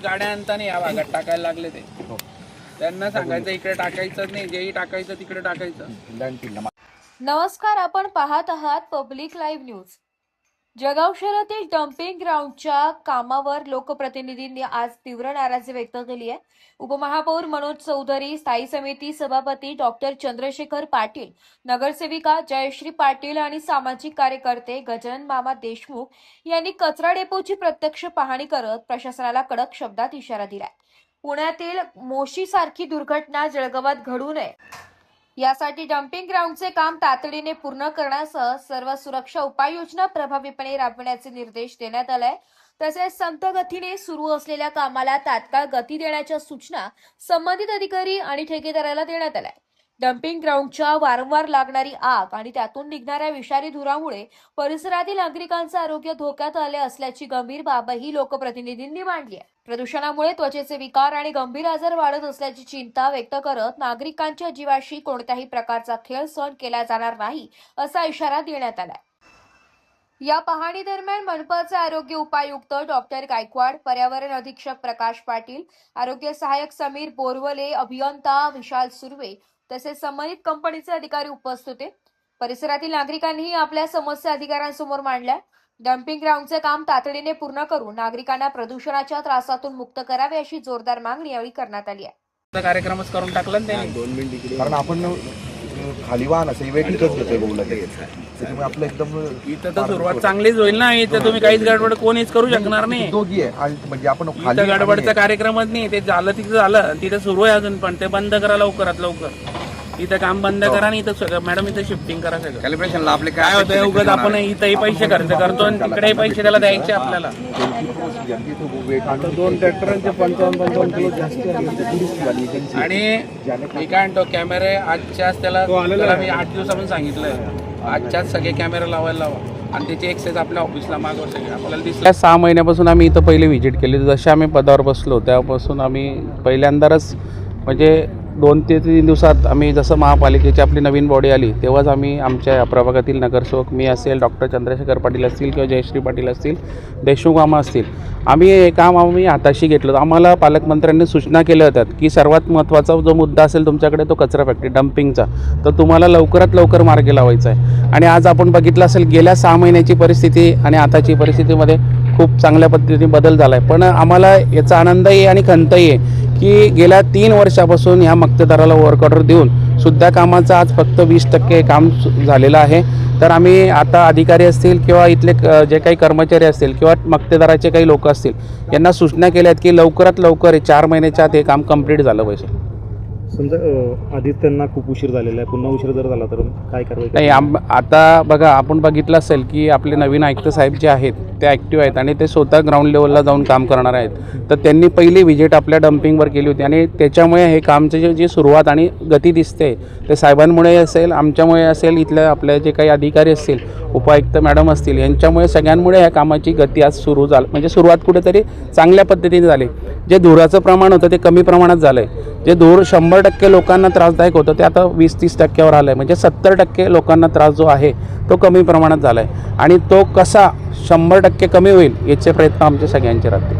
गाड्या आणताना या भागात टाकायला लागले ते. त्यांना सांगायचं इकडे टाकायचं नाही, जेही टाकायचं तिकडे टाकायचं. नमस्कार, आपण पाहत आहात पब्लिक लाईव्ह न्यूज. जळगाव शहरातील डम्पिंग ग्राउंडच्या कामावर लोकप्रतिनिधींनी आज तीव्र नाराजी व्यक्त केली आहे. उपमहापौर मनोज चौधरी, स्थायी समिती सभापती डॉक्टर चंद्रशेखर पाटील, नगरसेविका जयश्री पाटील आणि सामाजिक कार्यकर्ते गजानन मामा देशमुख यांनी कचरा डेपोची प्रत्यक्ष पाहणी करत प्रशासनाला कडक शब्दात इशारा दिलाय. पुण्यातील मोशीसारखी दुर्घटना जळगावात घडू नये यासाठी डम्पिंग ग्राउंडचे काम तातडीने पूर्ण करण्यासह सर्व सुरक्षा उपाययोजना प्रभावीपणे राबविण्याचे निर्देश देण्यात आले. तसेच संथ गतीने सुरू असलेल्या कामाला तात्काळ गती देण्याच्या सूचना संबंधित अधिकारी आणि ठेकेदाराला देण्यात आल्या. डम्पिंग ग्राउंडच्या वारंवार लागणारी आग आणि त्यातून निघणाऱ्या विषारी धुरामुळे परिसरातील नागरिकांचे आरोग्य धोक्यात आले असल्याची गंभीर बाबही लोकप्रतिनिधींनी मांडली आहे. प्रदूषणामुळे त्वचेचे विकार आणि गंभीर आजार वाढत असल्याची चिंता व्यक्त करत नागरिकांच्या जीवाशी कोणत्याही प्रकारचा खेळ सहन केला जाणार नाही असा इशारा देण्यात आला. या पाहणी दरम्यान मनपाचे आरोग्य उपायुक्त डॉक्टर गायकवाड, पर्यावरण अधीक्षक प्रकाश पाटील, आरोग्य सहाय्यक समीर बोरवले, अभियंता विशाल सुर्वे तसेच संबंधित कंपनीचे अधिकारी उपस्थित होते. परिसरातील नागरिकांनीही आपल्या समस्या अधिकाऱ्यांसमोर मांडल्या. डम्पिंग ग्राउंडचे काम तातडीने पूर्ण करून नागरिकांना प्रदूषणाच्या त्रासातून मुक्त करावे अशी जोरदार मागणी यावेळी करण्यात आली आहे. कार्यक्रमच करून टाकला त्यांनी. 2 मिनिट कारण आपण खाली वाहन असं वेटिंगच घेतोय बोलला त्याच्यामुळे आपलं एकदम इथं तर सुरुवात चांगलीच होईल ना. इथं तुम्ही काहीच गडबड कोणीच करू शकणार नाही. दोघी आहे म्हणजे आपण इथं गडबडचा कार्यक्रमच नाही. ते झालं तिथं झालं, तिथं सुरू आहे अजून, पण ते बंद करा लवकरात लवकर. इथं काम बंद करा आणि इथं सगळं मॅडम इथं शिफ्टिंग करा सगळं. कॅलिब्रेशनला आपले काय होतं, उगाच आपण इथंही पैसे खर्च करतो आणि तिकडेही पैसे त्याला द्यायचे आपल्याला. 2 ट्रॅक्टरांचे 55 किलो जास्त. आणि मी काय म्हणतो, कॅमेरे आजच्याच त्याला मी 8 दिवसापासून सांगितलंय, आजच्याच सगळे कॅमेरे लावायला लावा आणि त्याची एक्सेस आपल्या ऑफिसला मागव सगळे. आपल्याला दिसलं 6 महिन्यापासून आम्ही इथं पहिले व्हिजिट केली. जसे आम्ही पदावर बसलो त्यापासून आम्ही पहिल्यांदाच म्हणजे 2 ते 3 दिवसात आम्ही जसं महापालिकेची आपली नवीन बॉडी आली तेव्हाच आम्ही आमच्या या प्रभागातील नगरसेवक, मी असेल, डॉक्टर चंद्रशेखर पाटील असतील किंवा जयश्री पाटील असतील, देशमुख मामा असतील, आम्ही हे काम हाताशी घेतलं. आम्हाला पालकमंत्र्यांनी सूचना केल्या होत्या की सर्वात महत्त्वाचा जो मुद्दा असेल तुमच्याकडे तो कचरा फॅक्टरी डम्पिंगचा, तर तुम्हाला लवकरात लवकर मार्गी लावायचा आहे. आणि आज आपण बघितलं असेल गेल्या 6 महिन्याची परिस्थिती आणि आताची परिस्थितीमध्ये खूप चांगल्या पद्धतीने बदल झाला आहे. पण आम्हाला याचा आनंदही आणि खंतही आहे की गेल्या 3 वर्षापासून ह्या मक्तेदाराला वर्क ऑर्डर देऊन सुद्धा कामाचं आज फक्त 20% काम झालेलं आहे. तर आम्ही आता अधिकारी असतील किंवा इथले जे काही कर्मचारी असतील किंवा मक्तेदाराचे काही लोक असतील यांना सूचना केल्या आहेत की लवकरात लवकर 4 महिन्याच्या आत हे काम कंप्लीट झालं पाहिजे. समजा आधीच त्यांना खूप उशीर झालेला आहे, पुन्हा उशीर जर झाला तर काय कारवाई? नाही, आता बघा आपण बघितलं असेल की आपले नवीन आयुक्त साहेब जे आहेत ते ॲक्टिव्ह आहेत आणि ते स्वतः ग्राउंड लेवलला जाऊन काम करणार आहेत. तर त्यांनी पहिली व्हिजिट आपल्या डम्पिंगवर केली होती आणि त्याच्यामुळे हे कामचे जी सुरुवात आणि गती दिसते ते साहेबांमुळे असेल, आमच्यामुळे असेल, इथल्या आपले जे काही अधिकारी असतील, उपायुक्त मॅडम असतील, यांच्यामुळे सगळ्यांमुळे ह्या कामाची गती आज सुरू झाली. म्हणजे सुरुवात कुठेतरी चांगल्या पद्धतीने झाली. जे धुराचं प्रमाण होतं ते कमी प्रमाणात झालं आहे. जे धूर 100% लोकांना त्रासदायक होतं ते आता 20-30% आलं आहे. म्हणजे 70% लोकांना त्रास जो आहे तो कमी प्रमाणात झाला आहे आणि तो कसा 100% कमी होईल याचे प्रयत्न आमचे सगळ्यांचे राहतील.